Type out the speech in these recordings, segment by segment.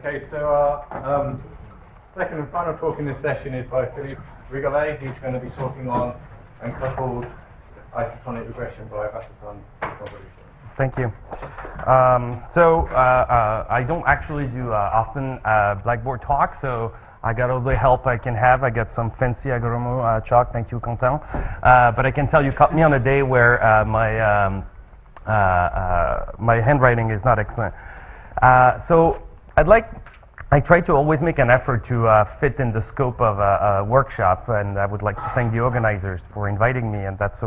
Okay, so our second and final talk in this session is by Philippe Rigollet, who's going to be talking on uncoupled isotonic regression by Wasserstein deconvolution. Thank you. I don't actually do often Blackboard talk, so I got all the help I can have. I got some fancy agromo chalk, thank you, Quentin. But I can tell you caught me on a day where my handwriting is not excellent. So I try to always make an effort to fit in the scope of a workshop, and I would like to thank the organizers for inviting me, and that's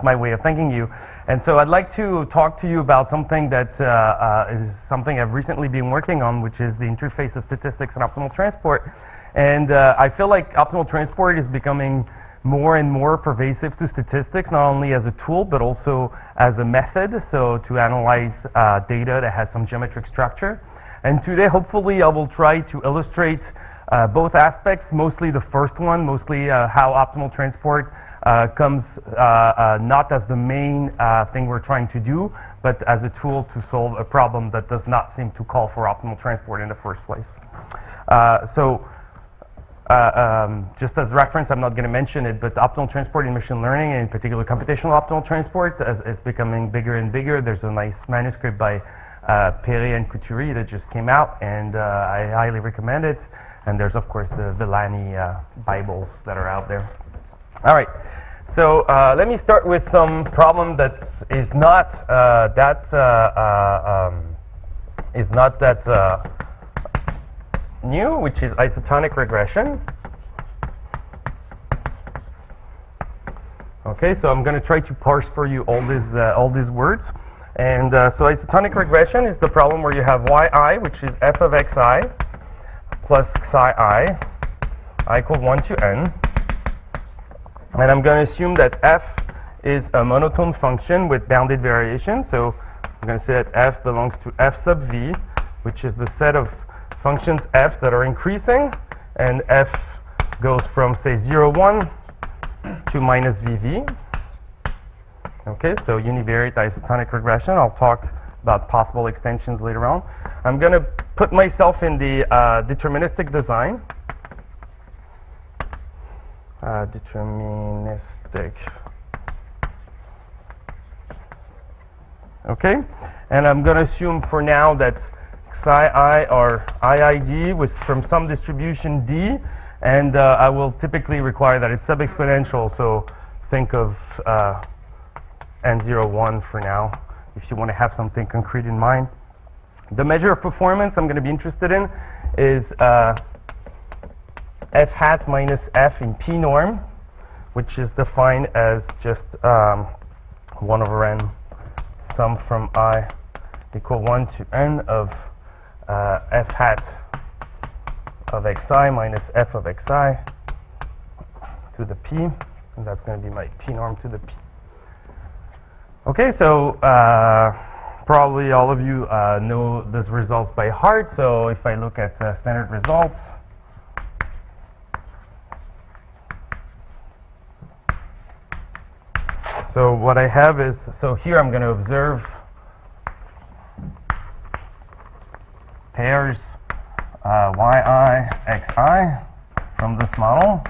my way of thanking you. And so I'd like to talk to you about something that is something I've recently been working on, which is the interface of statistics and optimal transport. And I feel like optimal transport is becoming more and more pervasive to statistics, not only as a tool, but also as a method, so to analyze data that has some geometric structure. And today, hopefully, I will try to illustrate both aspects, mostly the first one, mostly how optimal transport comes not as the main thing we're trying to do, but as a tool to solve a problem that does not seem to call for optimal transport in the first place. Just as reference, I'm not going to mention it, but optimal transport in machine learning, and in particular computational optimal transport, is becoming bigger and bigger. There's a nice manuscript by Perret and Couturier that just came out, and I highly recommend it. And there's, of course, the Villani Bibles that are out there. All right, so let me start with some problem that is not that new, which is isotonic regression. Okay, so I'm going to try to parse for you all these words. And so isotonic regression is the problem where you have yi, which is f of xi, plus xi I equal 1 to n. And I'm going to assume that f is a monotone function with bounded variation. So I'm going to say that f belongs to f sub v, which is the set of functions f that are increasing, and f goes from, say, 0, 1 to minus vv. Okay, so univariate isotonic regression. I'll talk about possible extensions later on. I'm going to put myself in the deterministic design. Deterministic. Okay, and I'm going to assume for now that xi I are iid with from some distribution d, and I will typically require that it's sub-exponential, so think of n01 for now, if you want to have something concrete in mind. The measure of performance I'm going to be interested in is f hat minus f in p norm, which is defined as just 1 over n sum from I equal 1 to n of f hat of xi minus f of xi to the p, and that's going to be my p norm to the p. Okay, so probably all of you know these results by heart. So if I look at standard results, so what I have is, so here I'm going to observe pairs yi, xi from this model.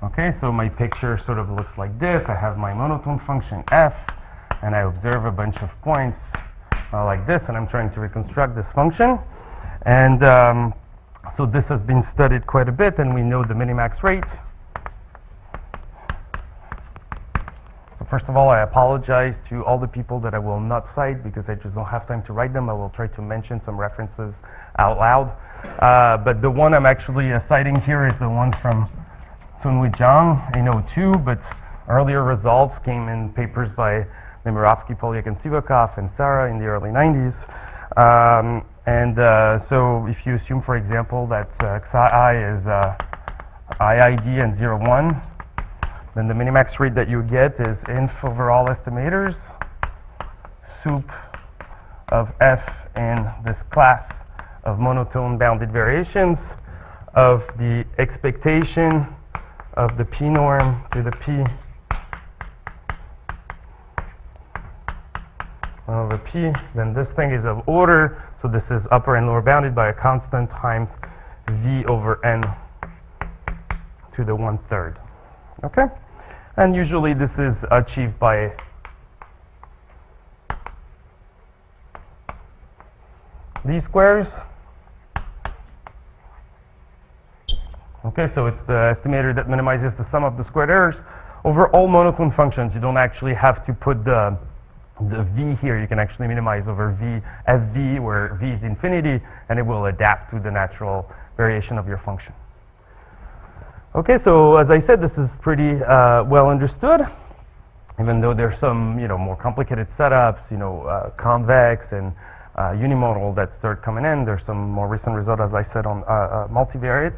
Okay, so my picture sort of looks like this. I have my monotone function f, and I observe a bunch of points like this, and I'm trying to reconstruct this function. And so this has been studied quite a bit, and we know the minimax rate. So first of all, I apologize to all the people that I will not cite because I just don't have time to write them. I will try to mention some references out loud. But the one I'm actually citing here is the one from Sunwoo Jang in 02, but earlier results came in papers by Nemirovsky, Polyakov, and Sivakov, and Sarah in the early 90s. So if you assume, for example, that xi is iid and 0, 1, then the minimax rate that you get is inf over all estimators, sup of f in this class of monotone bounded variations of the expectation of the p norm to the p 1 over p. Then this thing is of order, so this is upper and lower bounded by a constant times v over n to the 1/3. Okay? And usually this is achieved by these squares. Okay, so it's the estimator that minimizes the sum of the squared errors over all monotone functions. You don't actually have to put the v here. You can actually minimize over v, fv, where v is infinity, and it will adapt to the natural variation of your function. Okay, so as I said, this is pretty well understood, even though there's some, more complicated setups, convex and unimodal that start coming in. There's some more recent result, as I said, on multivariate.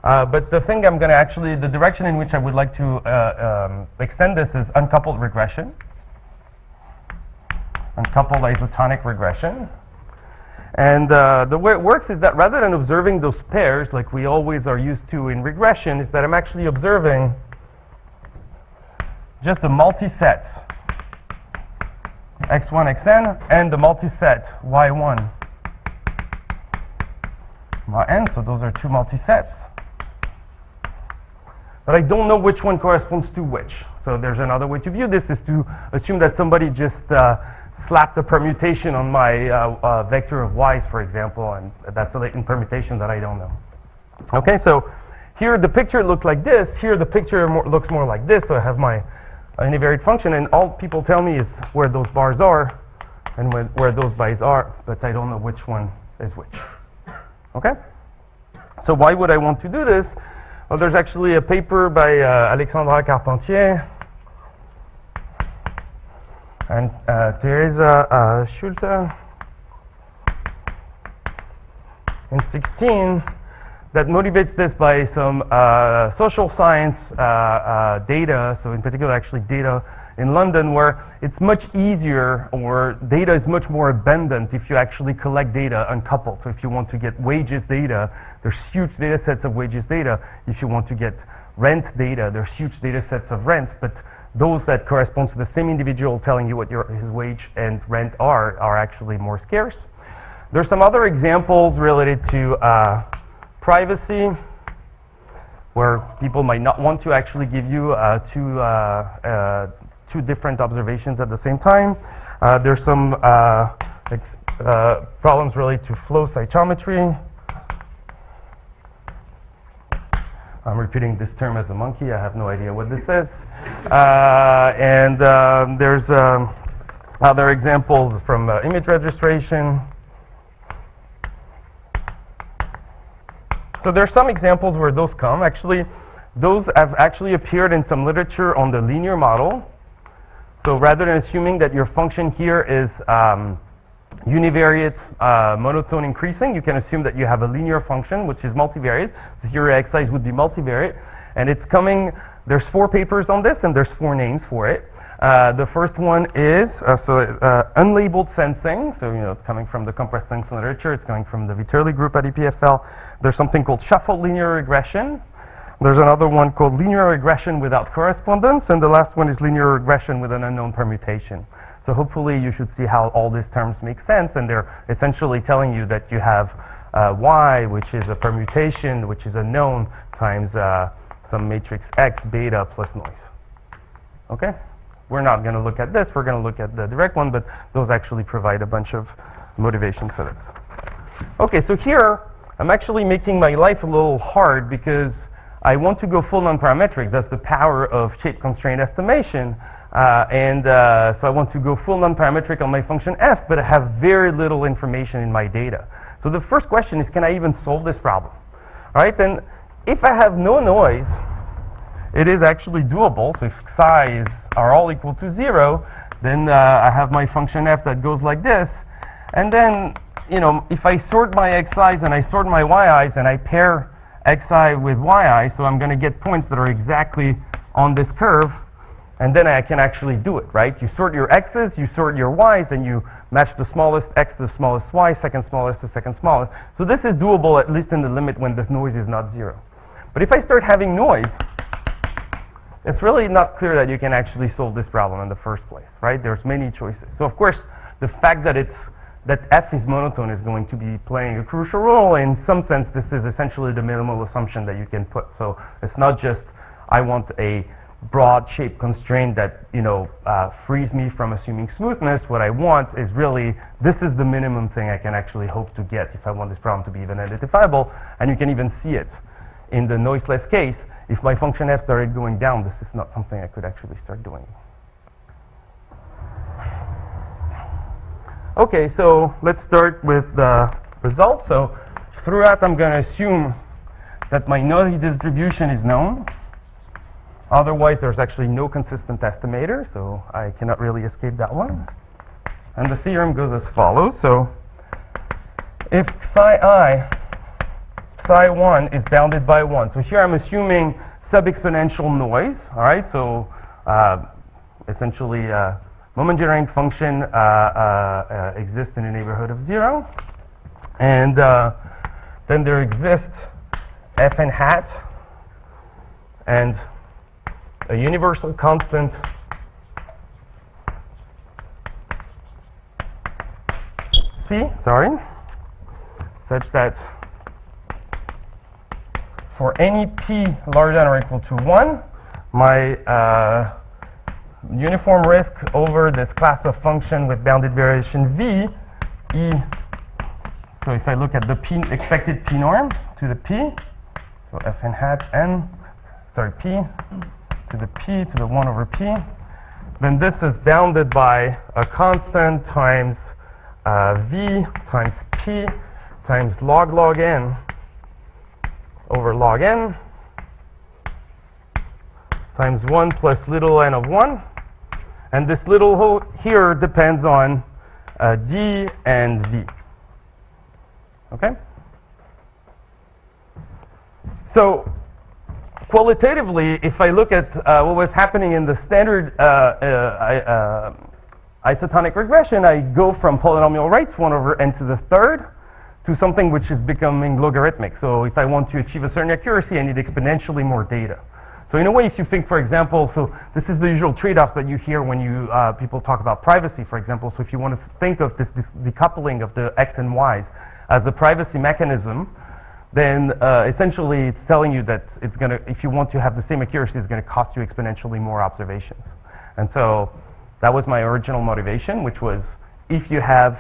But the thing I'm going to actually, the direction in which I would like to extend this is uncoupled regression, uncoupled isotonic regression. And the way it works is that rather than observing those pairs like we always are used to in regression, is that I'm actually observing just the multisets x1, xn, and the multiset y1, yn. So those are two multisets. But I don't know which one corresponds to which. So there's another way to view this, is to assume that somebody just slapped a permutation on my vector of y's, for example, and that's a latent permutation that I don't know. Okay, so here the picture looked like this. Here the picture looks more like this. So I have my univariate function, and all people tell me is where those bars are and where those bars are, but I don't know which one is which. Okay? So why would I want to do this? Well, there's actually a paper by Alexandra Carpentier and Teresa Schulte in 16 that motivates this by some social science data, so in particular actually data in London, where it's much easier, or data is much more abundant if you actually collect data uncoupled. So if you want to get wages data, there's huge data sets of wages data. If you want to get rent data, there's huge data sets of rent, but those that correspond to the same individual telling you what his wage and rent are actually more scarce. There's some other examples related to privacy, where people might not want to actually give you two different observations at the same time. There's some problems related to flow cytometry. I'm repeating this term as a monkey. I have no idea what this is. There's other examples from image registration. So there's some examples where those come. Actually, those have actually appeared in some literature on the linear model. So rather than assuming that your function here is univariate monotone increasing, you can assume that you have a linear function which is multivariate. So here your xi's would be multivariate. And it's coming, there's 4 papers on this, and there's 4 names for it. The first one is unlabeled sensing. So it's coming from the compressed sensing literature. It's coming from the Viterli group at EPFL. There's something called shuffled linear regression. There's another one called linear regression without correspondence, and the last one is linear regression with an unknown permutation. So hopefully you should see how all these terms make sense, and they're essentially telling you that you have y, which is a permutation, which is a known, times some matrix x beta plus noise. Okay? We're not going to look at this. We're going to look at the direct one, but those actually provide a bunch of motivation for this. Okay, so here I'm actually making my life a little hard because I want to go full non-parametric. That's the power of shape constraint estimation. So I want to go full non-parametric on my function f, but I have very little information in my data. So the first question is, can I even solve this problem? All right, then if I have no noise, it is actually doable. So if xi's are all equal to 0, then I have my function f that goes like this. And then, if I sort my xi's and I sort my yi's and I pair xi with yi, so I'm going to get points that are exactly on this curve, and then I can actually do it, right? You sort your x's, you sort your y's, and you match the smallest x to the smallest y, second smallest to second smallest. So this is doable, at least in the limit when this noise is not 0. But if I start having noise, it's really not clear that you can actually solve this problem in the first place, right? There's many choices. So of course, the fact that f is monotone is going to be playing a crucial role. In some sense, this is essentially the minimal assumption that you can put. So it's not just I want a broad shape constraint that frees me from assuming smoothness. What I want is really this is the minimum thing I can actually hope to get if I want this problem to be even identifiable. And you can even see it in the noiseless case. If my function f started going down, this is not something I could actually start doing. Okay, so let's start with the result. So throughout, I'm going to assume that my naughty distribution is known. Otherwise, there's actually no consistent estimator, so I cannot really escape that one. And the theorem goes as follows. So if psi 1 is bounded by 1. So here I'm assuming sub-exponential noise, all right? So essentially, moment-generating function exists in the neighborhood of 0. And then there exists fn hat and a universal constant C, such that for any p larger than or equal to 1, my uniform risk over this class of function with bounded variation v, e, so if I look at the expected p norm to the p, so fn hat n, p to the p to the 1 over p, then this is bounded by a constant times v times p times log n over log n times 1 plus little n of 1. And this little here depends on d and v. Okay? So qualitatively, if I look at what was happening in the standard isotonic regression, I go from polynomial rates 1 over n to the third to something which is becoming logarithmic. So if I want to achieve a certain accuracy, I need exponentially more data. So in a way, if you think, for example, so this is the usual trade-off that you hear when you people talk about privacy, for example. So if you want to think of this decoupling of the x and y's as a privacy mechanism, then essentially it's telling you that it's going to, if you want to have the same accuracy, it's going to cost you exponentially more observations. And so that was my original motivation, which was if you have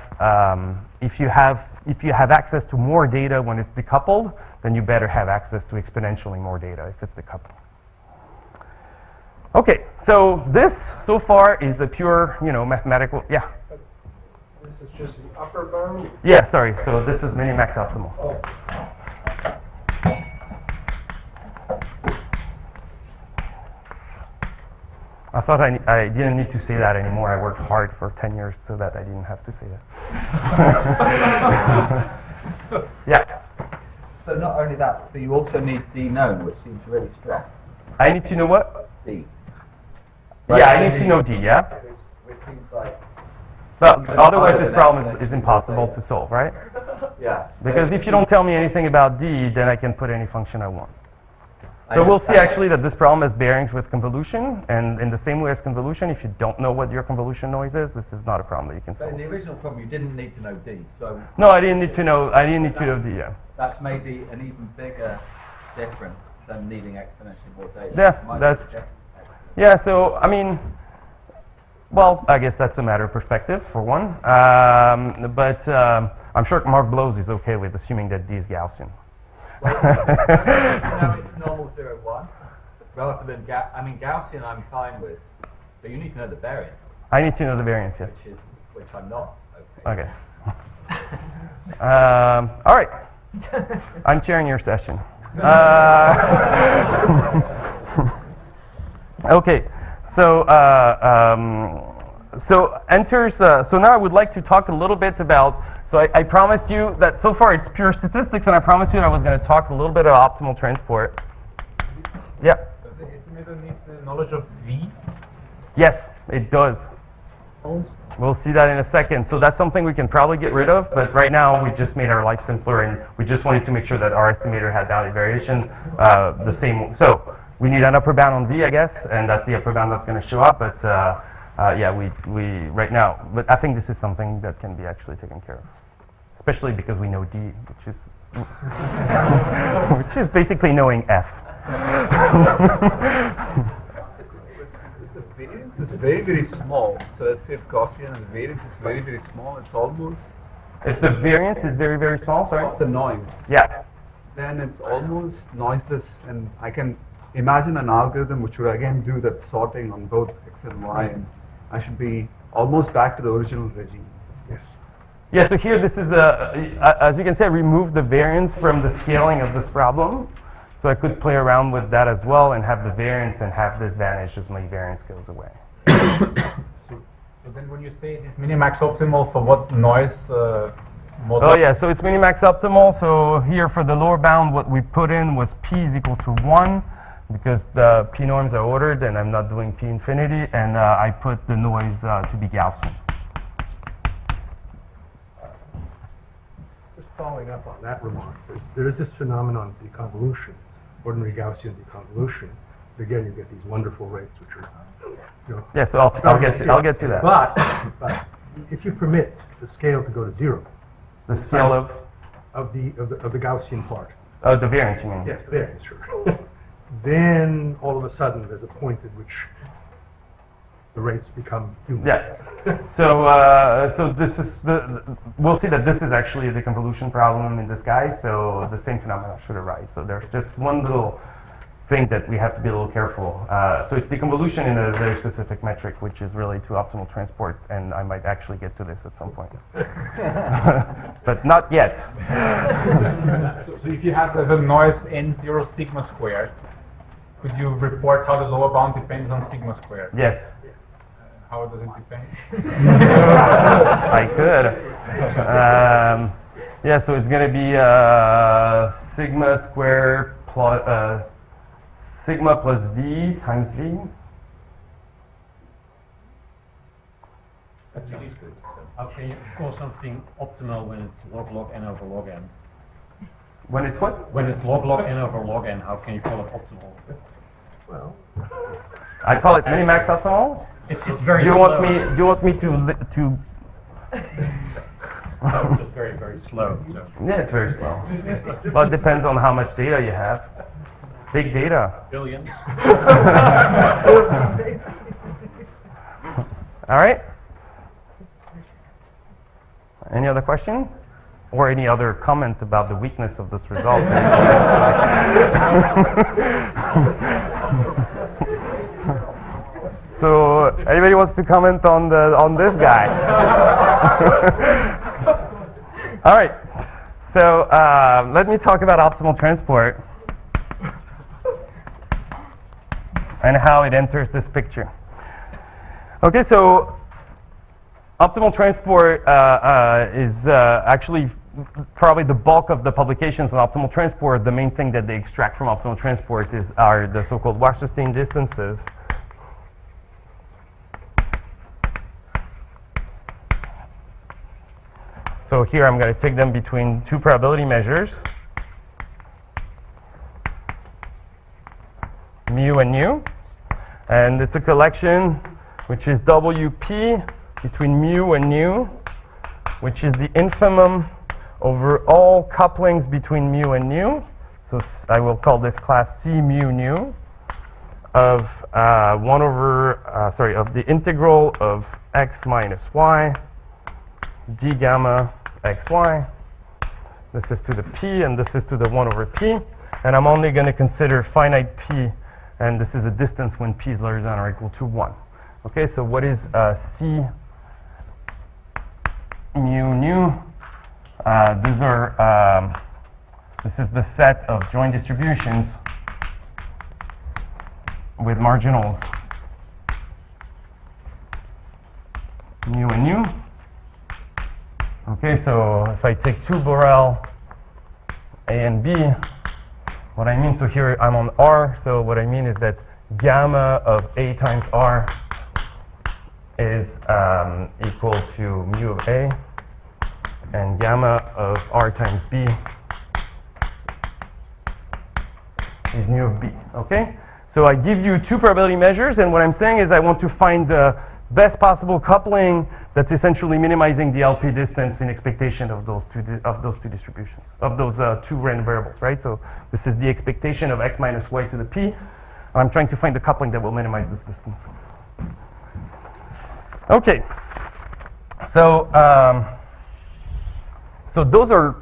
access to more data when it's decoupled, then you better have access to exponentially more data if it's decoupled. Okay, so this so far is a pure, mathematical. Yeah. This is just the upper bound? Yeah, sorry. So this is minimax optimal. Oh. I thought I didn't need to say that anymore. I worked hard for 10 years so that I didn't have to say that. Yeah. So not only that, but you also need D known, which seems really strong. I need to know what? D. Right. Yeah, I need to know D, yeah? Which seems like... But otherwise this problem is impossible to solve, right? Yeah. Because if you don't tell me anything about D, then I can put any function I want. So we'll see actually that this problem has bearings with convolution, and in the same way as convolution, if you don't know what your convolution noise is, this is not a problem that you can But solve. in the original problem, you didn't need to know D, so... No, I didn't need to know D, yeah. That's maybe an even bigger difference than needing exponentially more data. Yeah, that's... Yeah, so, I mean, well, I guess that's a matter of perspective, for one. But I'm sure Mark Blows is okay with assuming that D is Gaussian. Well, now it's normal 0, 1, rather than Gaussian I'm fine with, but you need to know the variance. I need to know the variance, yes. Which I'm not okay. Okay. All right. I'm chairing your session. Okay. So so now I would like to talk a little bit about. So I promised you that so far it's pure statistics, and I promised you that I was going to talk a little bit about optimal transport. Yeah. Does the estimator need the knowledge of V? Yes, it does. Also. We'll see that in a second. So that's something we can probably get rid of, but right now we just made our life simpler, and we just wanted to make sure that our estimator had bounded variation the same. So we need an upper bound on V, I guess, and that's the upper bound that's going to show up. But yeah, we right now, but I think this is something that can be actually taken care of, especially because we know D, which is which is basically knowing F. The variance is very, very small. So let's say it's Gaussian and the variance is very, very small. It's almost If the variance is very, very small, sorry? of the noise. Yeah. Then it's almost noiseless, and I can imagine an algorithm which would again do that sorting on both X and Y, and I should be almost back to the original regime. Yes. Yeah, so here this is as you can see, I removed the variance from the scaling of this problem. So I could play around with that as well and have the variance and have this vanish as my variance goes away. So then when you say it is minimax optimal for what noise model? Oh yeah, so it's minimax optimal. So here for the lower bound, what we put in was p is equal to 1 because the p norms are ordered and I'm not doing p infinity, and I put the noise to be Gaussian. Just following up on that remark, there is this phenomenon of deconvolution, ordinary Gaussian deconvolution. Again, you get these wonderful rates, which are, you know, Yeah, so I'll get to that. but if you permit the scale to go to 0, The scale of the Gaussian part, the variance, you mean? yes, there, sure. Then all of a sudden, there's a point at which the rates become human. Yeah. So so this is we'll see that this is actually a deconvolution problem in disguise. So the same phenomena should arise. So there's just one little thing that we have to be a little careful. So it's deconvolution in a very specific metric, which is really to optimal transport, and I might actually get to this at some point, but not yet. So if you have as a noise n0 sigma squared, could you report how the lower bound depends on sigma squared? Yes. How does it depend? I could. Yeah, so it's going to be sigma square plus sigma plus v times v. How can you call something optimal when it's log n over log n? When it's what? When it's log n over log n, how can you call it optimal? Well, I call it minimax optimal. It's very Do you slow. want me to It's just very, very slow. So. Yeah, it's very slow. Well, it depends on how much data you have. Big data. Billions. All right. Any other question? Or any other comment about the weakness of this result? So, anybody wants to comment on this guy? All right. So, let me talk about optimal transport and how it enters this picture. Okay, so optimal transport is actually probably the bulk of the publications on optimal transport. The main thing that they extract from optimal transport are the so-called Wasserstein distances. So here I'm going to take them between two probability measures, mu and nu, and it's a collection which is WP between mu and nu, which is the infimum over all couplings between mu and nu. So I will call this class C mu nu of of the integral of x minus y d gamma xy. This is to the p, and this is to the 1 over p. And I'm only going to consider finite p, and this is a distance when p is larger than or equal to 1. Okay, so what is C mu nu? This is the set of joint distributions with marginals mu and nu. Okay, so if I take two Borel A and B, what I mean, so here I'm on R, so what I mean is that gamma of A times R is equal to mu of A, and gamma of R times B is mu of B, okay? So I give you two probability measures, and what I'm saying is I want to find the best possible coupling that's essentially minimizing the LP distance in expectation of those two distributions, of those two random variables, right? So this is the expectation of x minus y to the p. I'm trying to find the coupling that will minimize this distance. Okay. So so those are,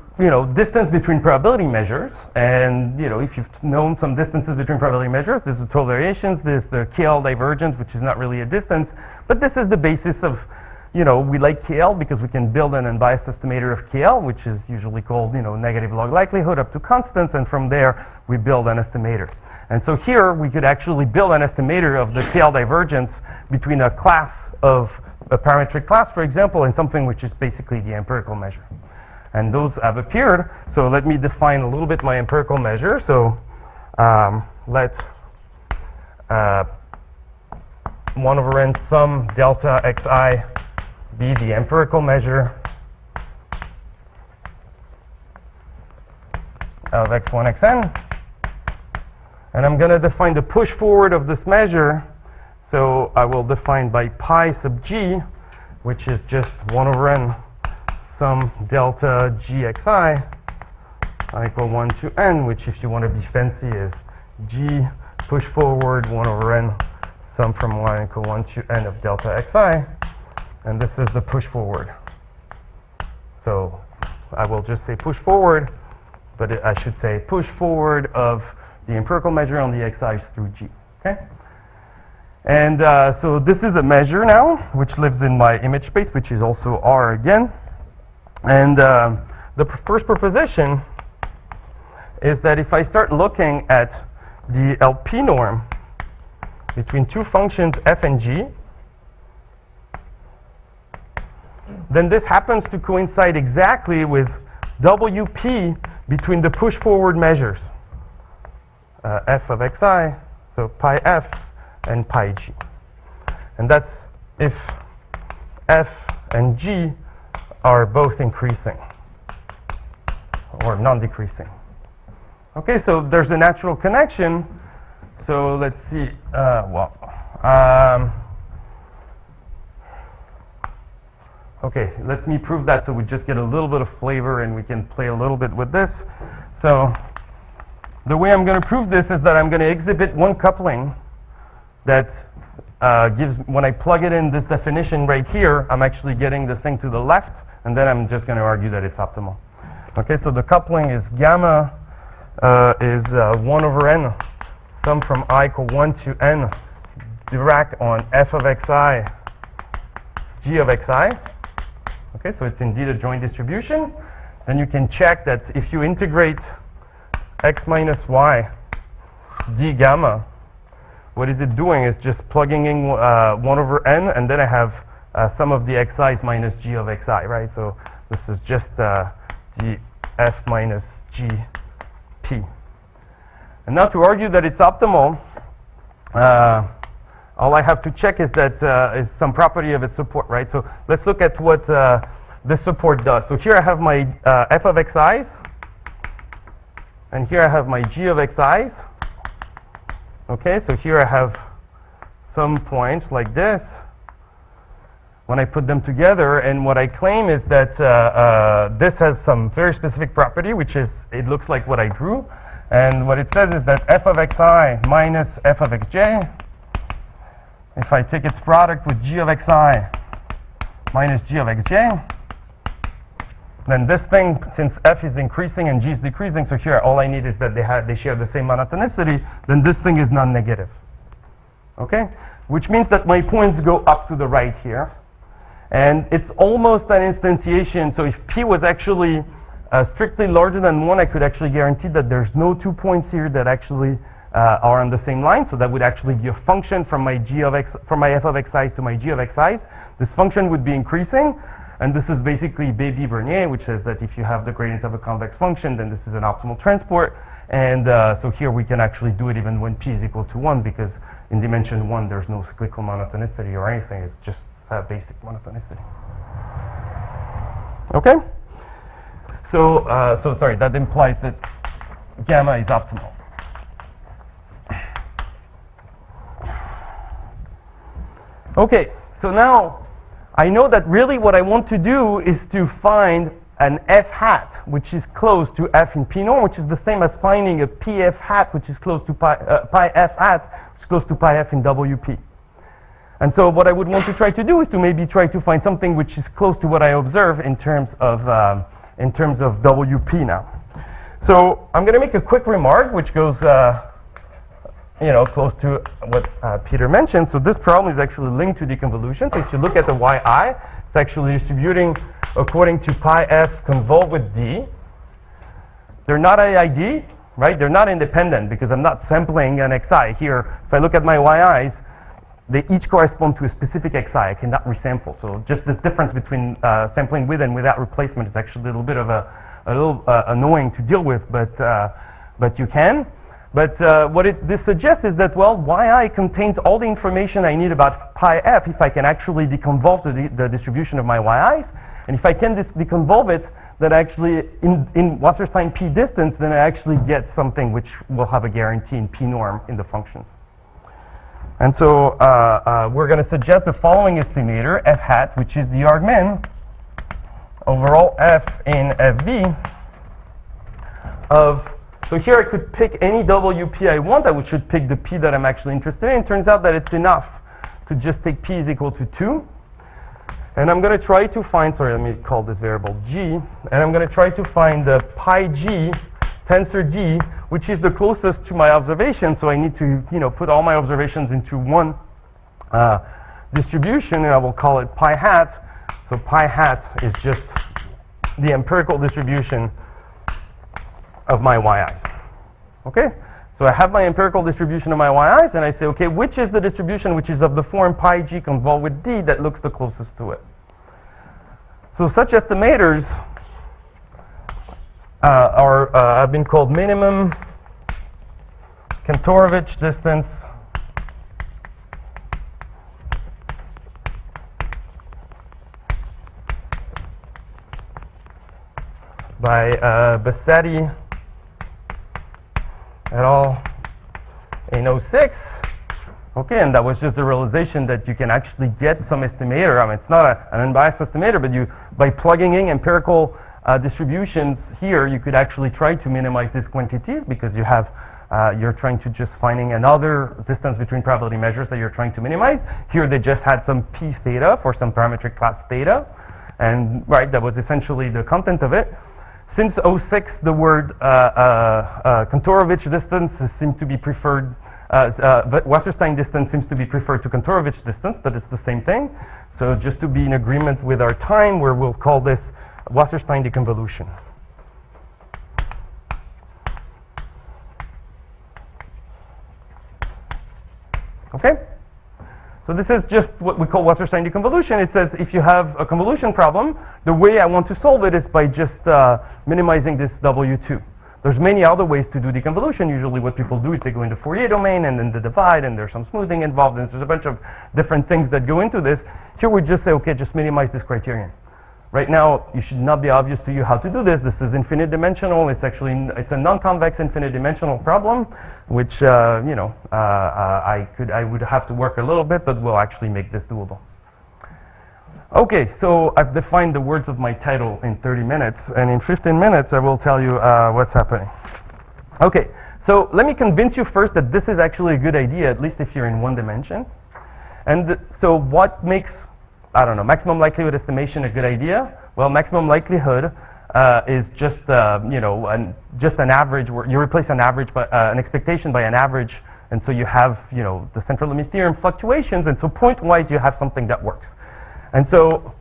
distance between probability measures, and if you've known some distances between probability measures, there's the total variations, there's the KL divergence, which is not really a distance, but this is the basis of, we like KL because we can build an unbiased estimator of KL, which is usually called, negative log likelihood up to constants, and from there we build an estimator. And so here we could actually build an estimator of the KL divergence between a class of a parametric class, for example, and something which is basically the empirical measure. And those have appeared. So let me define a little bit my empirical measure. So let 1 over n sum delta xi be the empirical measure of x1, xn. And I'm going to define the push forward of this measure. So I will define by pi sub g, which is just 1 over n sum delta gxi I equal 1 to n, which if you want to be fancy is g push forward 1 over n sum from 1 equal 1 to n of delta xi. And this is the push forward. So I will just say push forward, but I should say push forward of the empirical measure on the xi's through g. Okay? And so this is a measure now, which lives in my image space, which is also R again. And the first proposition is that if I start looking at the LP norm between two functions f and g, then this happens to coincide exactly with WP between the push forward measures, f of xi, so pi f and pi g. And that's if f and g are both increasing or non-decreasing. Okay, so there's a natural connection. So let's see, okay, let me prove that so we just get a little bit of flavor and we can play a little bit with this. So the way I'm going to prove this is that I'm going to exhibit one coupling that gives, when I plug it in this definition right here, I'm actually getting the thing to the left, and then I'm just going to argue that it's optimal. Okay, so the coupling is gamma is 1 over n sum from I equal 1 to n Dirac on f of xi, g of xi. Okay, so it's indeed a joint distribution. Then you can check that if you integrate x minus y d gamma, what is it doing is just plugging in 1 over n, and then I have sum of the xi's minus g of xi, right? So this is just the f minus g p. And now to argue that it's optimal, all I have to check is that is some property of its support, right? So let's look at what this support does. So here I have my f of xi's, and here I have my g of xi's. Okay, so here I have some points like this when I put them together, and what I claim is that this has some very specific property, which is, it looks like what I drew, and what it says is that f of xi minus f of xj, if I take its product with g of xi minus g of xj, then this thing, since f is increasing and g is decreasing, so here all I need is that they share the same monotonicity, then this thing is non-negative. Okay? Which means that my points go up to the right here. And it's almost an instantiation, so if p was actually strictly larger than 1, I could actually guarantee that there's no 2 points here that actually are on the same line, so that would actually be a function from my g of x, from my f of xi's to my g of xi's. This function would be increasing, and this is basically Baby-Bernier, which says that if you have the gradient of a convex function, then this is an optimal transport. And so here we can actually do it even when p is equal to 1, because in dimension 1 there's no cyclical monotonicity or anything, it's just basic monotonicity. Okay? So, so sorry, that implies that gamma is optimal. Okay, So now I know that really what I want to do is to find an f hat which is close to f in p norm, which is the same as finding a p f hat which is close to pi f hat, which is close to pi f in wp. And so what I would want to try to do is to maybe try to find something which is close to what I observe in terms of wp now. So I'm going to make a quick remark which goes close to what Peter mentioned. So this problem is actually linked to deconvolution. So if you look at the yi, it's actually distributing according to pi f convolved with d. They're not AID, right? They're not independent because I'm not sampling an xi. Here, if I look at my yi's, they each correspond to a specific xi. I cannot resample. So just this difference between sampling with and without replacement is actually a little bit of a little annoying to deal with, but you can. But what this suggests is that, well, yi contains all the information I need about pi f if I can actually deconvolve the distribution of my yi's. And if I can deconvolve it, then actually in Wasserstein p distance, then I actually get something which will have a guarantee in p norm in the functions. And so we're going to suggest the following estimator, f hat, which is the argmin overall f in fv of, so here I could pick any wp I want. I should pick the p that I'm actually interested in. It turns out that it's enough to just take p is equal to 2. And I'm going to try to find, sorry, let me call this variable g, and I'm going to try to find the pi g tensor d, which is the closest to my observation. So I need to, put all my observations into one distribution, and I will call it pi hat. So pi hat is just the empirical distribution of my yi's. Okay? So I have my empirical distribution of my yi's, and I say, okay, which is the distribution which is of the form pi g convolved with d that looks the closest to it? So such estimators have been called minimum Kantorovich distance by Bassetti et al. In 06. Okay, and that was just the realization that you can actually get some estimator. I mean, it's not an unbiased estimator, but by plugging in empirical distributions here, you could actually try to minimize these quantities because you're trying to just finding another distance between probability measures that you're trying to minimize. Here they just had some p theta for some parametric class theta, and right, that was essentially the content of it. Since 06, the word Kantorovich distance seems to be preferred. Wasserstein distance seems to be preferred to Kantorovich distance, but it's the same thing. So just to be in agreement with our time, where we'll call this Wasserstein deconvolution. Okay? So this is just what we call Wasserstein deconvolution. It says if you have a convolution problem, the way I want to solve it is by just minimizing this W2. There's many other ways to do deconvolution. Usually what people do is they go into Fourier domain and then they divide, and there's some smoothing involved, and there's a bunch of different things that go into this. Here we just say, okay, just minimize this criterion. Right now, it should not be obvious to you how to do this. This is infinite dimensional. It's a non-convex infinite dimensional problem, which I would have to work a little bit, but we'll actually make this doable. Okay, so I've defined the words of my title in 30 minutes, and in 15 minutes I will tell you what's happening. Okay, so let me convince you first that this is actually a good idea, at least if you're in one dimension. And so what makes, I don't know, maximum likelihood estimation a good idea? Well, maximum likelihood is just just an average, where you replace an average by an expectation by an average, and so you have the central limit theorem fluctuations, and so point-wise you have something that works. And so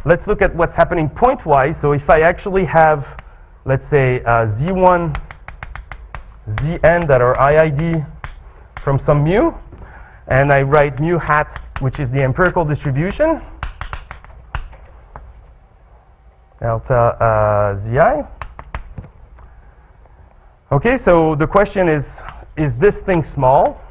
let's look at what's happening point-wise. So if I actually have, let's say, Z1, Zn that are IID from some mu, and I write mu hat, which is the empirical distribution, delta Zi. Okay, so the question is this thing small?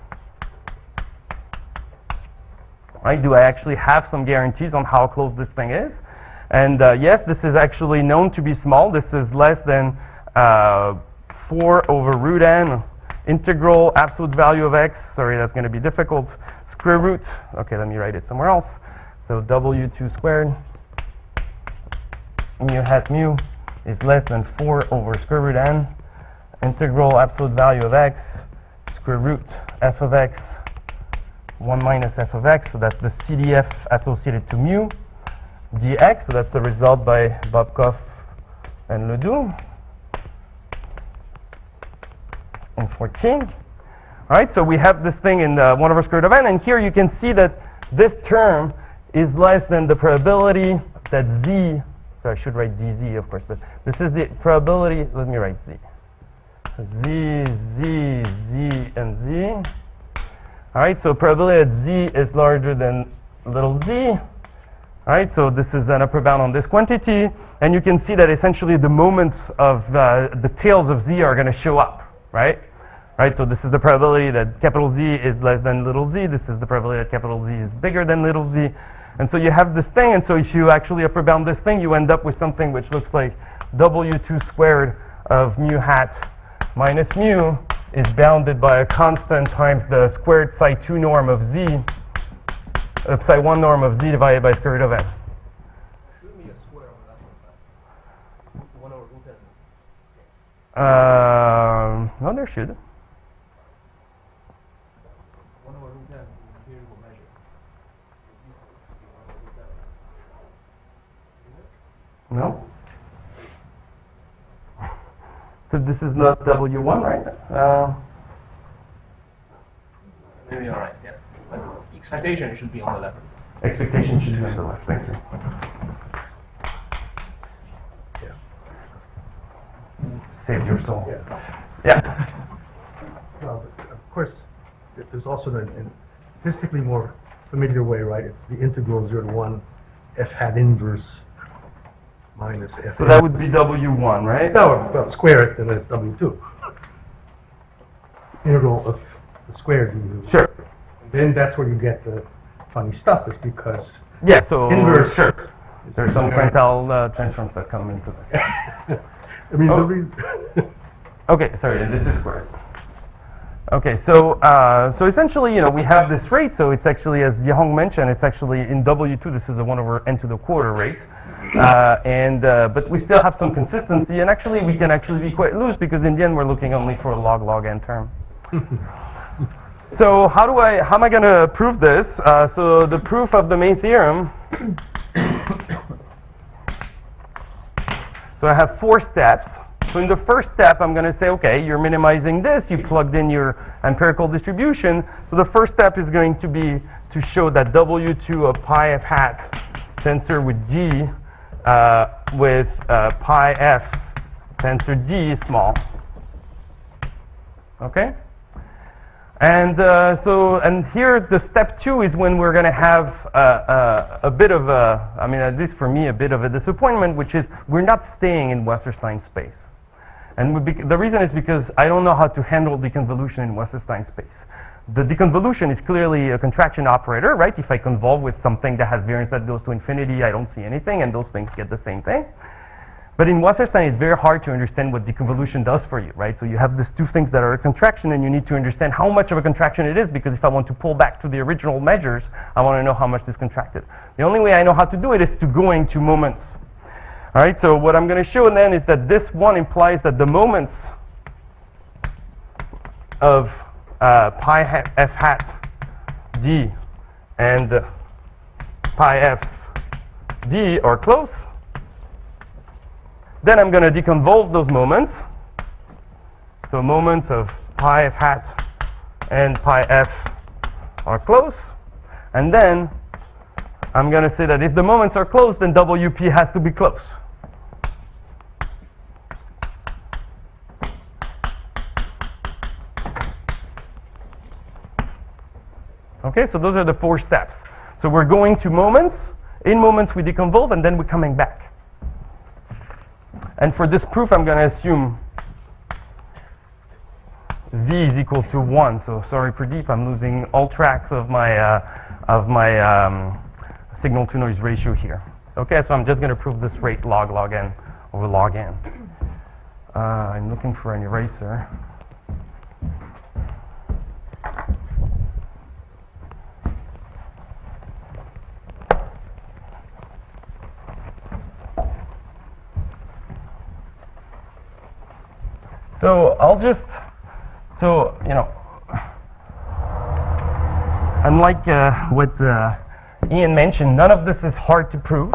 Right? Do I actually have some guarantees on how close this thing is? And yes, this is actually known to be small. This is less than 4 over root n integral absolute value of x. Sorry, that's going to be difficult. square root, okay, let me write it somewhere else. So W2 squared mu hat mu is less than 4 over square root n integral absolute value of x square root f of x 1 minus f of x, so that's the CDF associated to mu dx, so that's the result by Bobkov and Ledoux in 14. All right, so we have this thing in 1 over square root of n, and here you can see that this term is less than the probability that z, so I should write dz of course, but this is the probability, let me write z. Z, and z. All right, so probability that z is larger than little z. All right, so this is an upper bound on this quantity, and you can see that essentially the moments of the tails of z are going to show up, right? Right, so this is the probability that capital Z is less than little z. This is the probability that capital Z is bigger than little z. And so you have this thing, and so if you actually upper bound this thing, you end up with something which looks like W2 squared of mu hat minus mu is bounded by a constant times the squared psi2 norm of z, psi1 norm of z divided by square root of n. Should be a square on that one side. 1 over root n. No, there should. 1 over root n is an empirical measure. No. So this is not W1, right? Maybe you're right, yeah. But expectation should be on the left. Expectation should be on the left. Thank you. Save your soul. Yeah. Well, of course, there's also a statistically more familiar way, right? It's the integral 0 to 1 f hat inverse minus f. So that would be W1, right? No, well, square it, and then it's W2. Integral of the square du. Sure. And then that's where you get the funny stuff, is because Yeah, so inverse. sure. There's some quantile transforms that come into this. I mean, Oh. the reason. Okay, sorry, this is squared. Okay, so so essentially, you know, we have this rate. So it's actually, as Yehong mentioned, it's actually in W2. This is a 1 over n to the quarter rate, but we still have some consistency. And actually, we can actually be quite loose because in the end, we're looking only for a log n term. So how am I going to prove this? So the proof of the main theorem. So I have 4 steps. So in the first step, I'm going to say, okay, you're minimizing this. You plugged in your empirical distribution. So the first step is going to be to show that W2 of pi f hat tensor with D with pi f tensor D is small. Okay? And and here the step 2 is when we're going to have a bit of a, I mean, at least for me, a bit of a disappointment, which is we're not staying in Wasserstein space. And the reason is because I don't know how to handle deconvolution in Wasserstein space. The deconvolution is clearly a contraction operator, right? If I convolve with something that has variance that goes to infinity, I don't see anything, and those things get the same thing. But in Wasserstein, it's very hard to understand what deconvolution does for you, right? So you have these 2 things that are a contraction, and you need to understand how much of a contraction it is, because if I want to pull back to the original measures, I want to know how much is contracted. The only way I know how to do it is to go into moments. All right, so what I'm going to show then is that this one implies that the moments of pi f hat d and pi f d are close. Then I'm going to deconvolve those moments. So moments of pi f hat and pi f are close. And then I'm going to say that if the moments are close, then WP has to be close. Okay, so those are the 4 steps. So we're going to moments. In moments, we deconvolve, and then we're coming back. And for this proof, I'm going to assume V is equal to 1. So sorry, Pradeep, I'm losing all tracks of my signal to noise ratio here. Okay, so I'm just going to prove this rate log n over log n. I'm looking for an eraser. So I'll just, so, you know, unlike what Ian mentioned, none of this is hard to prove.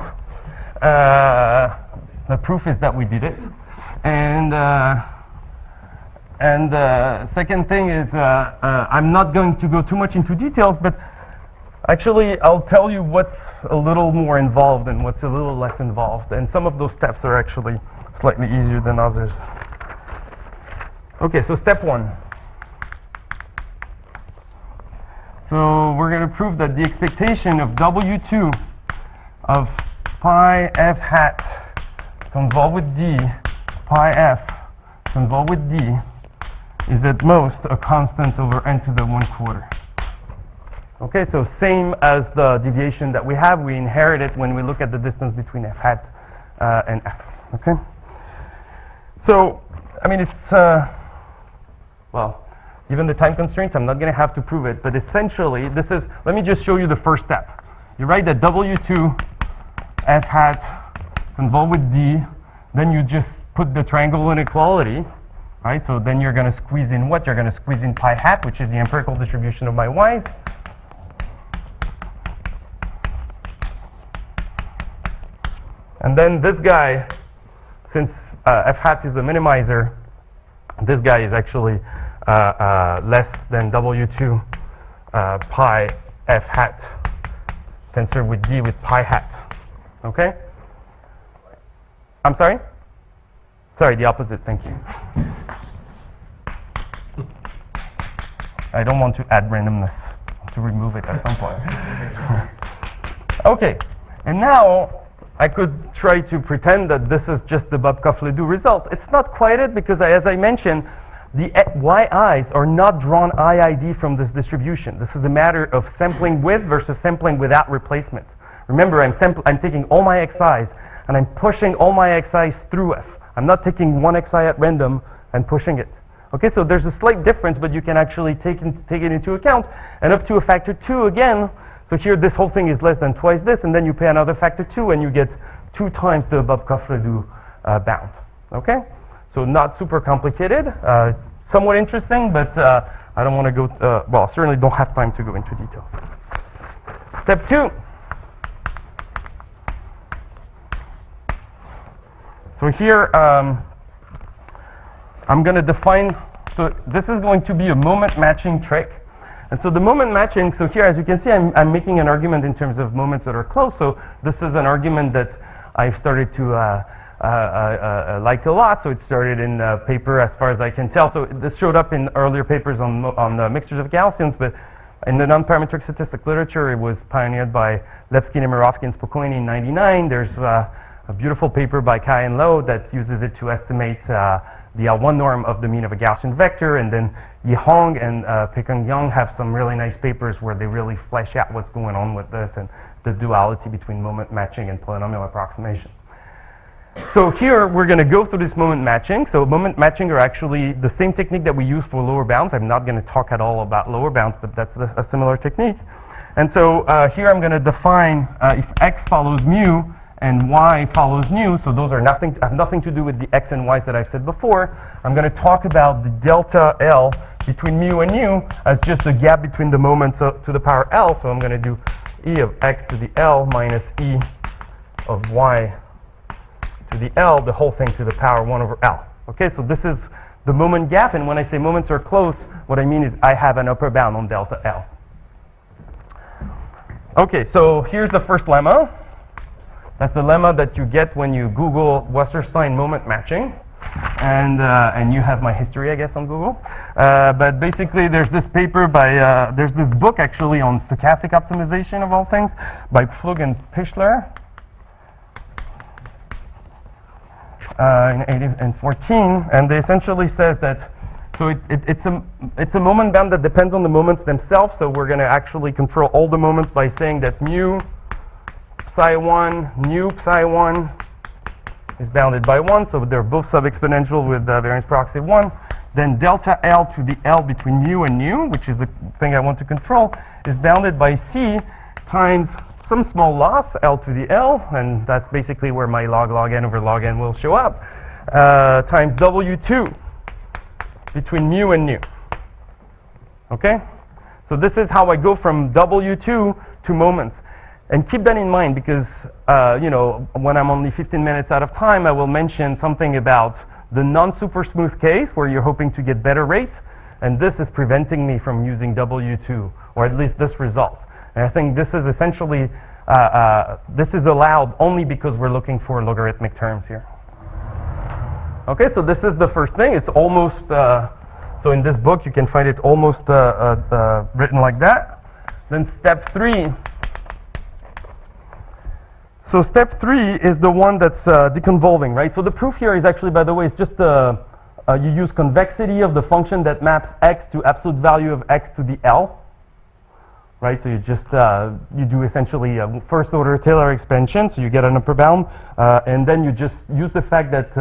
The proof is that we did it. And second thing is, I'm not going to go too much into details, but actually I'll tell you what's a little more involved and what's a little less involved. And some of those steps are actually slightly easier than others. Okay, so step 1. So we're going to prove that the expectation of W2 of pi f hat convolved with d, pi f convolved with d, is at most a constant over n to the 1/4. Okay, so same as the deviation that we have, we inherit it when we look at the distance between f hat and f. Okay? So, I mean, it's, well, given the time constraints, I'm not going to have to prove it, but essentially, this is, let me just show you the first step. You write that W2 f hat convolved with d, then you just put the triangle inequality, right? So then you're going to squeeze in what? You're going to squeeze in pi hat, which is the empirical distribution of my y's. And then this guy, since f hat is a minimizer, this guy is actually less than W2 pi f hat tensor with d with pi hat. Okay? I'm sorry? Sorry, the opposite, thank you. I don't want to add randomness, to remove it at some point. Okay, and now I could try to pretend that this is just the Babcock-Ledoux result. It's not quite it, because as I mentioned, the yi's are not drawn IID from this distribution. This is a matter of sampling with versus sampling without replacement. Remember, I'm taking all my xi's and I'm pushing all my xi's through f. I'm not taking one xi at random and pushing it. Okay, so there's a slight difference, but you can actually take it into account. And up to a factor 2 again. So here, this whole thing is less than twice this, and then you pay another factor 2, and you get 2 times the Babcock-Ledoux bound. Okay? So not super complicated. Somewhat interesting, but I don't want to go, well, certainly don't have time to go into details. Step 2. So here, I'm going to define, so this is going to be a moment matching trick. And so the moment matching, so here, as you can see, I'm making an argument in terms of moments that are close. So this is an argument that I've started to like a lot. So it started in a paper, as far as I can tell. So this showed up in earlier papers on the mixtures of Gaussians, but in the non-parametric statistic literature, it was pioneered by Levsky, Nemirovsky, and Spokane in '99. There's a beautiful paper by Kai and Lowe that uses it to estimate the L1 norm of the mean of a Gaussian vector, and then Yihong and Pekong Yang have some really nice papers where they really flesh out what's going on with this and the duality between moment matching and polynomial approximation. So here we're going to go through this moment matching. So moment matching are actually the same technique that we use for lower bounds. I'm not going to talk at all about lower bounds, but that's a similar technique. And so here I'm going to define if x follows mu and y follows nu, so those are have nothing to do with the x and y's that I've said before. I'm going to talk about the delta L between mu and nu as just the gap between the moments to the power L. So I'm going to do e of x to the L minus e of y to the L, the whole thing to the power 1 over L. Okay, so this is the moment gap, and when I say moments are close, what I mean is I have an upper bound on delta L. Okay, so here's the first lemma. That's the lemma that you get when you Google Wasserstein moment matching. And you have my history, I guess, on Google. But basically, there's this paper by, there's this book, actually, on stochastic optimization, of all things, by Pflug and Pichler in 2014. And they essentially says that, so it's a moment bound that depends on the moments themselves. So we're going to actually control all the moments by saying that mu psi 1, nu psi 1 is bounded by 1, so they're both sub-exponential with variance proxy 1. Then delta L to the L between mu and nu, which is the thing I want to control, is bounded by C times some small loss, L to the L, and that's basically where my log n over log n will show up, times W2 between mu and nu. Okay? So this is how I go from W2 to moments. And keep that in mind because, you know, when I'm only 15 minutes out of time, I will mention something about the non-super smooth case where you're hoping to get better rates. And this is preventing me from using W2, or at least this result. And I think this is essentially, this is allowed only because we're looking for logarithmic terms here. Okay, so this is the first thing. It's almost, so in this book, you can find it almost written like that. Then step 3. So step 3 is the one that's deconvolving, right? So the proof here is actually, by the way, is just you use convexity of the function that maps x to absolute value of x to the L, right? So you just, you do essentially a first order Taylor expansion, so you get an upper bound, and then you just use the fact that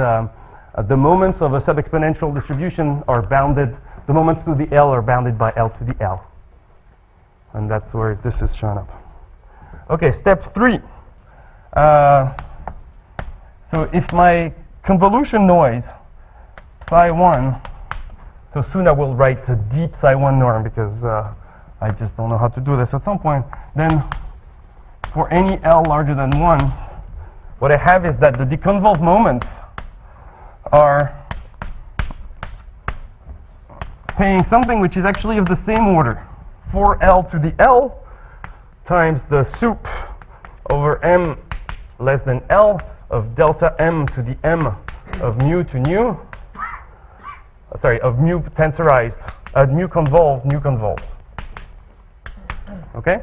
the moments of a sub-exponential distribution are bounded, the moments to the L are bounded by L to the L. And that's where this is shown up. Okay, step 3. So if my convolution noise, psi1, so soon I will write a deep psi1 norm because I just don't know how to do this at some point. Then for any L larger than 1, what I have is that the deconvolved moments are paying something which is actually of the same order. 4L to the L times the sup over m less than L of delta m to the m of mu to nu. Sorry, of mu tensorized, mu convolved. Okay?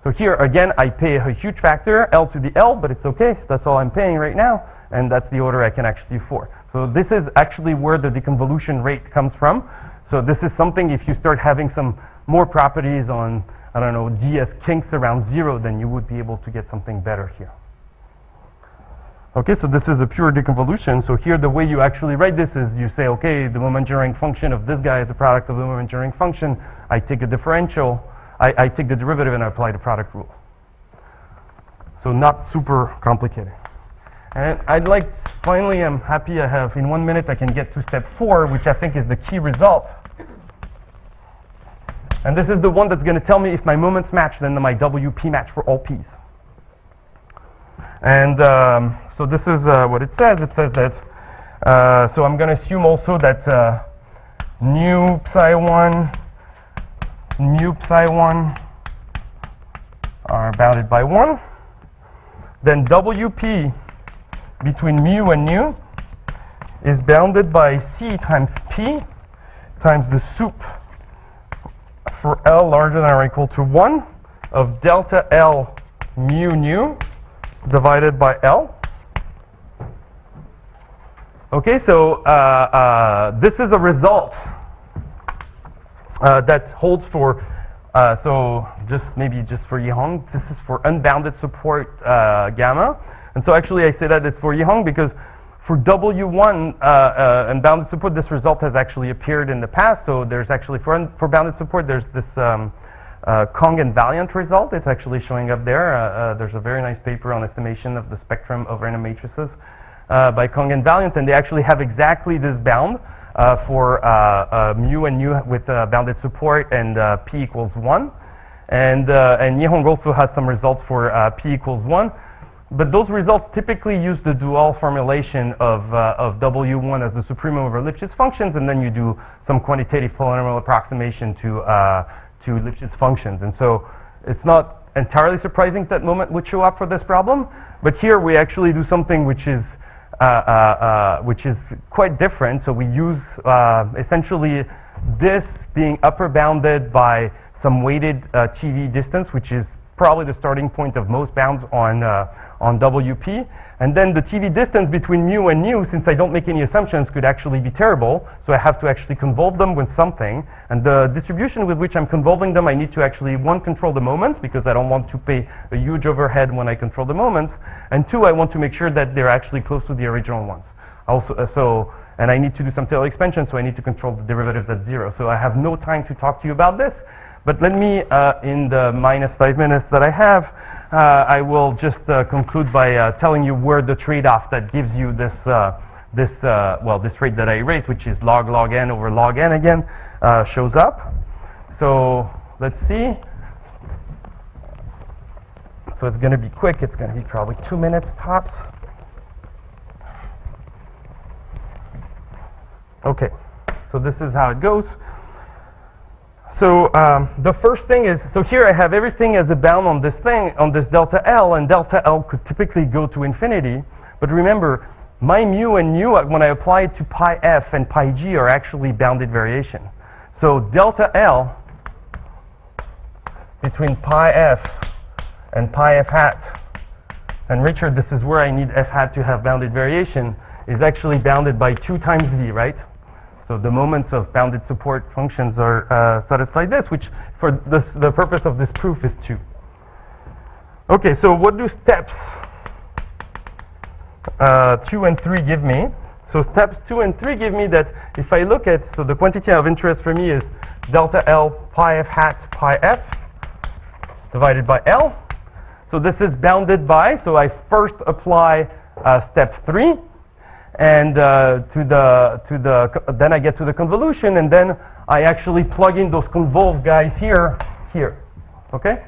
So here, again, I pay a huge factor, L to the L, but it's okay. That's all I'm paying right now, and that's the order I can actually do for. So this is actually where the deconvolution rate comes from. So this is something, if you start having some more properties on, I don't know, D as kinks around 0, then you would be able to get something better here. Okay, so this is a pure deconvolution. So here the way you actually write this is you say, okay, the moment during function of this guy is the product of the moment during function. I take a differential, I take the derivative and I apply the product rule. So not super complicated. And I'd like, finally, I'm happy I have, in 1 minute I can get to step 4, which I think is the key result. And this is the one that's going to tell me if my moments match, then my WP match for all P's. And so this is what it says. It says that, so I'm going to assume also that mu psi1 are bounded by 1. Then WP between mu and nu is bounded by C times P times the sup for L larger than or equal to 1 of delta L mu nu divided by L. Okay, so this is a result that holds for, so maybe just for Yihong, this is for unbounded support gamma. And so actually I say that it's for Yihong because for W1 unbounded support, this result has actually appeared in the past. So there's actually, for bounded support, there's this Kong and Valiant result. It's actually showing up there. There's a very nice paper on estimation of the spectrum of random matrices by Kong and Valiant, and they actually have exactly this bound for mu and nu with bounded support and p equals 1. And Yihong also has some results for p equals 1. But those results typically use the dual formulation of W1 as the supremum over Lipschitz functions, and then you do some quantitative polynomial approximation to Lipschitz functions. And so it's not entirely surprising that moment would show up for this problem. But here we actually do something which is quite different. So we use essentially this being upper bounded by some weighted TV distance, which is probably the starting point of most bounds on WP. And then the TV distance between mu and nu, since I don't make any assumptions, could actually be terrible. So I have to actually convolve them with something. And the distribution with which I'm convolving them, I need to actually, 1, control the moments, because I don't want to pay a huge overhead when I control the moments. And 2, I want to make sure that they're actually close to the original ones. Also, and I need to do some Taylor expansion, so I need to control the derivatives at 0. So I have no time to talk to you about this. But let me, in the -5 minutes that I have, I will just conclude by telling you where the trade-off that gives you this this, this rate that I erased, which is log n over log n again, shows up. So let's see. So it's going to be quick. It's going to be probably 2 minutes tops. Okay, so this is how it goes. So the first thing is, so here I have everything as a bound on this thing, on this delta L, and delta L could typically go to infinity. But remember, my mu and nu, when I apply it to pi f and pi g, are actually bounded variation. So delta L between pi f and pi f hat, and Richard, this is where I need f hat to have bounded variation, is actually bounded by 2 times v, right? So the moments of bounded support functions are satisfied this, which for this, the purpose of this proof is 2. Okay, so what do steps 2 and 3 give me? So steps 2 and 3 give me that if I look at, so the quantity of interest for me is delta L pi f hat pi f divided by L. So this is bounded by, so I first apply step 3. And then I get to the convolution, and then I actually plug in those convolve guys here, okay?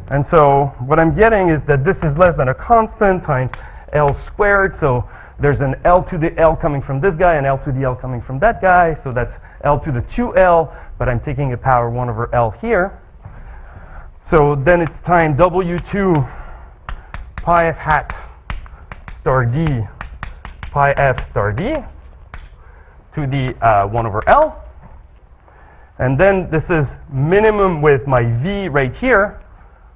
And so what I'm getting is that this is less than a constant times L squared, so there's an L to the L coming from this guy and L to the L coming from that guy, so that's L to the 2L, but I'm taking a power 1 over L here. So then it's time W2 pi f hat star D pi f star d to the 1 over L. And then this is minimum with my v right here,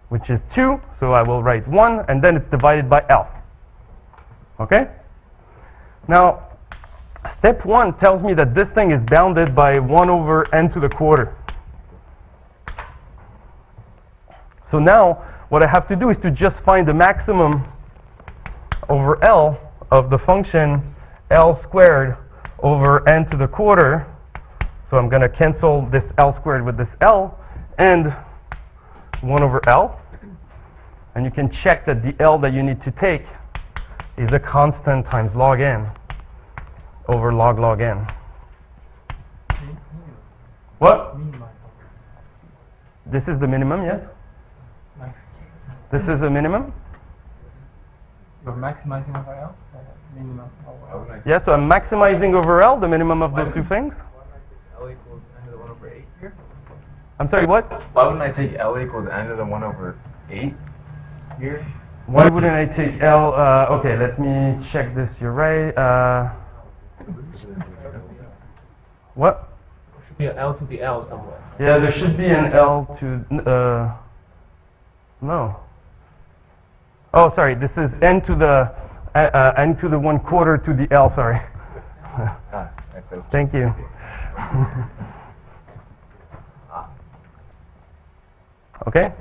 which is 2. So I will write 1, and then it's divided by L. Okay? Now, step 1 tells me that this thing is bounded by 1 over n to the quarter. So now, what I have to do is to just find the maximum over L of the function L squared over n to the quarter. So I'm going to cancel this L squared with this L and 1 over L. And you can check that the L that you need to take is a constant times log n over log n. What? This is the minimum, yes? This is the minimum? You're maximizing over L? Minimum over L. Yeah, so I'm maximizing over L, the minimum of those two things. L equals n to the 1 over 8 here? I'm sorry, what? Why wouldn't I take L equals n to the 1 over 8 here? Why wouldn't I take L? Okay, let me check this. You're right. What? There should be an L to the L somewhere. Yeah, there should be an L to... no. Oh, sorry. This is n to the 1 quarter to the L. Sorry. Thank you. Okay.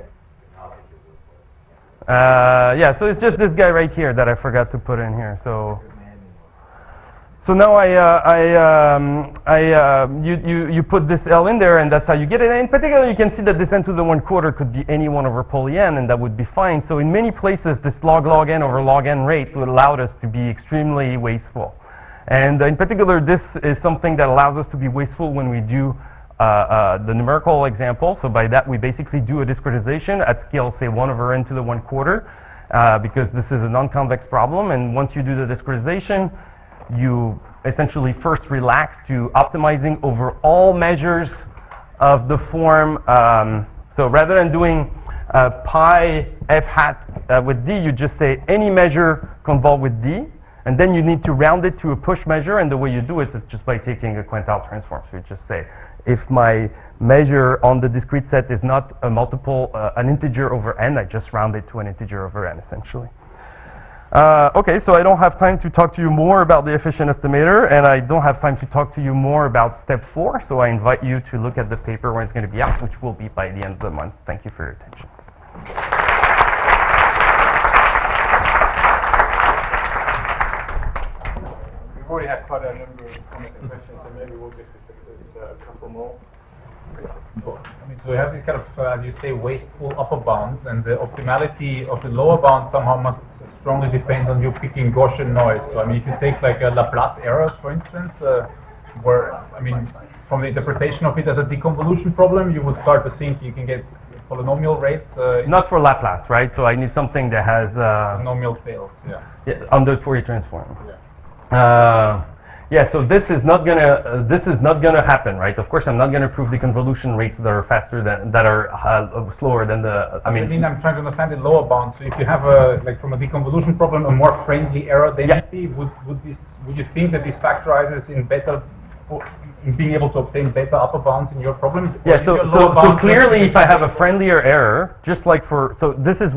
Yeah. So it's just this guy right here that I forgot to put in here. So now you put this L in there, and that's how you get it. And in particular, you can see that this n to the 1 quarter could be any 1 over poly n, and that would be fine. So in many places, this log n over log n rate would allow us to be extremely wasteful. And in particular, this is something that allows us to be wasteful when we do the numerical example. So by that, we basically do a discretization at scale, say 1 over n to the 1 quarter, because this is a non-convex problem. And once you do the discretization, you essentially first relax to optimizing over all measures of the form. So rather than doing pi f hat with d, you just say any measure convolve with d, and then you need to round it to a push measure, and the way you do it is just by taking a quantile transform. So you just say, if my measure on the discrete set is not a multiple, an integer over n, I just round it to an integer over n, essentially. Okay, so I don't have time to talk to you more about the efficient estimator, and I don't have time to talk to you more about step 4, so I invite you to look at the paper when it's going to be out, which will be by the end of the month. Thank you for your attention. We've already had quite a number of comments and questions, so maybe we'll just a couple more. I mean, so you have these kind of, as you say, wasteful upper bounds, and the optimality of the lower bound somehow must strongly depend on you picking Gaussian noise. So, I mean, if you take like Laplace errors, for instance, where, I mean, from the interpretation of it as a deconvolution problem, you would start to think you can get polynomial rates. Not for Laplace, right? So I need something that has Polynomial tails, yeah. under Fourier transform. Yeah. Yeah, so this is not gonna happen, right? Of course, I'm not gonna prove deconvolution rates that are faster than slower than the. I mean, I'm trying to understand the lower bound. So if you have a like from a deconvolution problem a more friendly error density, would you think that this factorizes in being able to obtain better upper bounds in your problem? Yeah, so clearly if I have a friendlier error, just like this is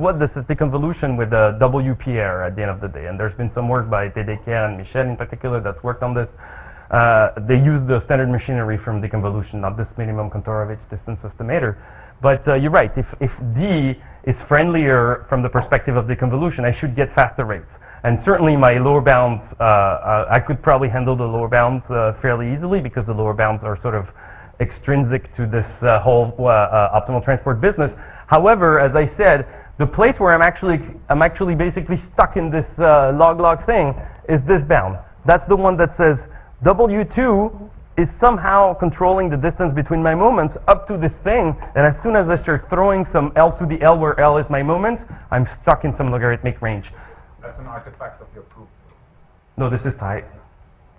deconvolution with the WP error at the end of the day, and there's been some work by Dedeker and Michel in particular that's worked on this. They use the standard machinery from deconvolution, not this minimum Kontorovich distance estimator. But you're right, if D is friendlier from the perspective of deconvolution, I should get faster rates. And certainly my lower bounds, I could probably handle the lower bounds fairly easily because the lower bounds are sort of extrinsic to this whole optimal transport business. However, as I said, the place where I'm actually basically stuck in this log thing is this bound. That's the one that says W2 is somehow controlling the distance between my moments up to this thing, and as soon as I start throwing some L to the L where L is my moment, I'm stuck in some logarithmic range. That's an artifact of your proof. No, this is tight.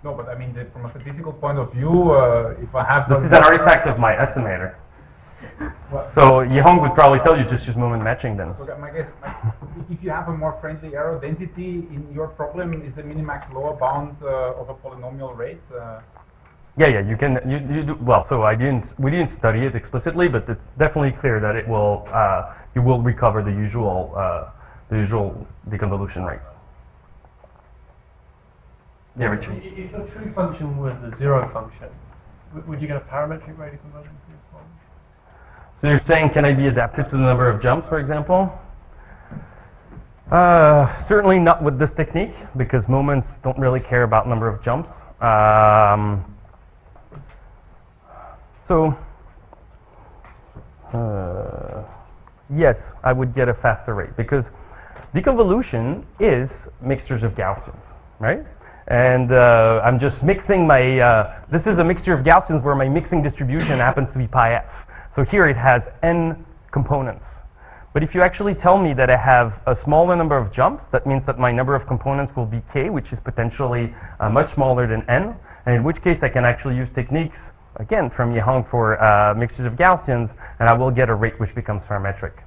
No, but I mean, from a statistical point of view, if I have... This is an artifact of my estimator. So Yehong would probably tell you just use moment matching then. So my guess, if you have a more friendly error density in your problem, is the minimax lower bound of a polynomial rate? Yeah, you can. You do well. So we didn't study it explicitly, but it's definitely clear that it will. You will recover the usual deconvolution rate. Yeah, Richard. If your true function were the zero function, would you get a parametric rate of conversion to this one? So you're saying, can I be adaptive to the number of jumps, for example? Certainly not with this technique, because moments don't really care about number of jumps. Yes, I would get a faster rate, because deconvolution is mixtures of Gaussians, right? And I'm just mixing my, this is a mixture of Gaussians where my mixing distribution happens to be pi f. So here it has n components. But if you actually tell me that I have a smaller number of jumps, that means that my number of components will be k, which is potentially much smaller than n, and in which case I can actually use techniques, again, from Yehong for mixtures of Gaussians, and I will get a rate which becomes parametric.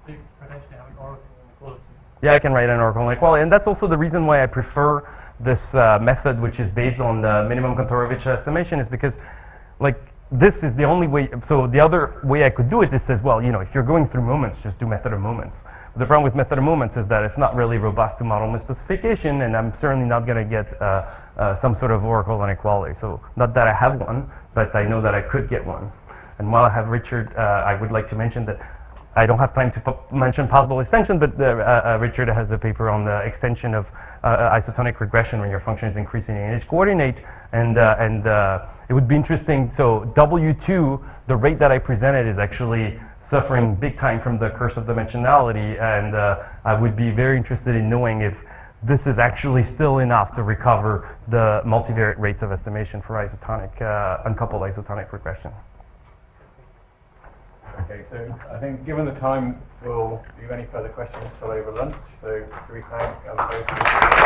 So you potentially have an oracle inequality. Yeah, I can write an oracle inequality, and that's also the reason why I prefer this method, which is based on the minimum Kontorovich estimation, is because, like, this is the only way. So the other way I could do it is says, well, you know, if you're going through moments, just do method of moments. But the problem with method of moments is that it's not really robust to model misspecification, and I'm certainly not going to get some sort of oracle inequality. So not that I have one, but I know that I could get one. And while I have Richard, I would like to mention that I don't have time to mention possible extension, but Richard has a paper on the extension of isotonic regression when your function is increasing in each coordinate, and it would be interesting. So W2, the rate that I presented, is actually suffering big time from the curse of dimensionality, and I would be very interested in knowing if this is actually still enough to recover the multivariate rates of estimation for isotonic, uncoupled isotonic regression. Okay, so I think given the time, we'll do any further questions till over lunch. So do we thank